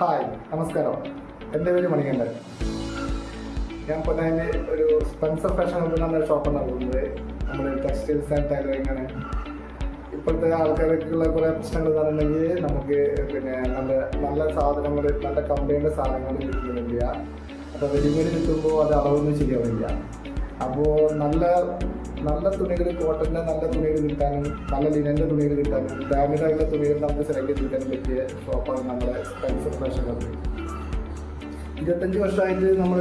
Hi, നമസ്കാരം. എൻ്റെ പേര് മണികണ്ഠൻ. ഞാൻ പൊന്നാനി ഒരു സ്പെൻസർ ഫാഷൻ എന്നൊരു ഷോപ്പ് നടത്തുന്നത്. നമ്മൾ ടെക്സ്റ്റൈൽസ് ആൻഡ് ടൈലറിംഗ് ആണ്. ഇപ്പോഴത്തെ ആൾക്കാർക്കുള്ള കുറേ പ്രശ്നങ്ങൾ എന്താണെന്നുണ്ടെങ്കിൽ നമുക്ക് നല്ല സാധനങ്ങൾ, നല്ല കമ്പനിയുടെ സാധനങ്ങൾ കിട്ടുന്നില്ല. അപ്പോൾ റെഡിമെയ്ഡ് കിട്ടുമ്പോൾ അത് അളവൊന്നും ശരിയാവില്ല. അപ്പോൾ നല്ല തുണികൾ, കോട്ടൻ്റെ നല്ല തുണികൾ കിട്ടാനും നല്ല ലിനൻ്റെ തുണികൾ കിട്ടാനും ബ്രാൻഡായിട്ടുള്ള തുണികൾ നമുക്ക് സെലക്ട് ചെയ്തെടുക്കാനും പറ്റിയ ഷോപ്പാണ് നമ്മുടെ സ്പെൻസർ ഫാഷൻ കമ്പനി. 25 വർഷമായിട്ട് നമ്മൾ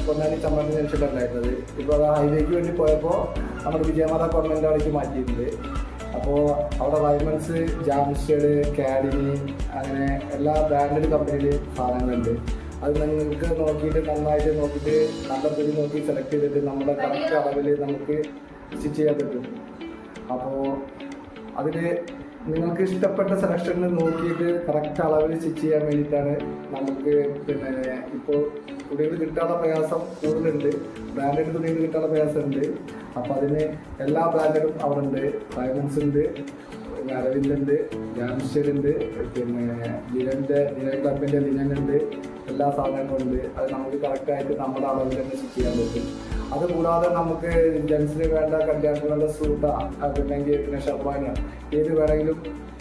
പൊന്നാനി ചമ്രവട്ടം ജംഗ്ഷനിലുണ്ടായിരുന്നത്. ഇപ്പോൾ അത് ഹൈവേക്ക് വേണ്ടി പോയപ്പോൾ നമ്മൾ വിജയമാത ഗവൺമെൻറ് അവിടേക്ക് മാറ്റിയിട്ടുണ്ട്. അപ്പോൾ അവിടെ വൈമൻസ്, ജാംഷേഡ്, കാഡിനി, അങ്ങനെ എല്ലാ ബ്രാൻഡഡ് കമ്പനിയിൽ സാധനങ്ങളുണ്ട്. അത് നിങ്ങൾക്ക് നന്നായിട്ട് നോക്കിയിട്ട് നല്ല തുണി നോക്കി സെലക്ട് ചെയ്തിട്ട് നമ്മുടെ കറക്റ്റ് അളവിൽ നമുക്ക് സ്റ്റിച്ച് ചെയ്യാൻ പറ്റും. അപ്പോൾ അതിൽ നിങ്ങൾക്ക് ഇഷ്ടപ്പെട്ട സെലക്ഷനിൽ നോക്കിയിട്ട് കറക്റ്റ് അളവിൽ സ്റ്റിച്ച് ചെയ്യാൻ വേണ്ടിയിട്ടാണ് നമുക്ക് ഇപ്പോൾ തുണികൾ കിട്ടാനുള്ള പ്രയാസം കൂടുതലുണ്ട്. ബ്രാൻഡഡ് തുണികൾ കിട്ടാനുള്ള പ്രയാസമുണ്ട്. അപ്പോൾ അതിന് എല്ലാ ബ്രാൻഡും അവിടെ ഉണ്ട്. ഡയമണ്ട്സ് ഉണ്ട്, അരവിന്ദുണ്ട്, ജാംഷേഡ് ഉണ്ട്, ലിനൻ ക്ലബിൻ്റെ ലിനൻ ഉണ്ട്. എല്ലാ സാധനങ്ങളും ഉണ്ട്. അത് നമുക്ക് കറക്റ്റായിട്ട് നമ്മുടെ അളവിൽ തന്നെ സ്റ്റിച്ച് ചെയ്യാൻ പറ്റും. അതുകൂടാതെ നമുക്ക് ജെൻസിന് വേണ്ട കല്യാണത്തിന് വേണ്ട സൂട്ട, പിന്നെ ഷെർവാനോ ഏത് വേണമെങ്കിലും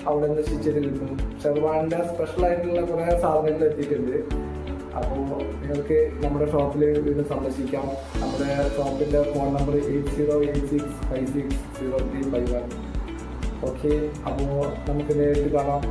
അവിടെ നിന്ന് സ്റ്റിച്ച് ചെയ്ത് കിട്ടും. ഷെർവാനിൻ്റെ സ്പെഷ്യലായിട്ടുള്ള കുറേ സാധനങ്ങൾ എത്തിയിട്ടുണ്ട്. അപ്പോൾ നിങ്ങൾക്ക് നമ്മുടെ ഷോപ്പിൽ ഇത് സന്ദർശിക്കാം. നമ്മുടെ ഷോപ്പിൻ്റെ ഫോൺ നമ്പർ 8086560351. ഓക്കെ, അപ്പോൾ നമുക്ക് നേരിട്ട് കാണാം.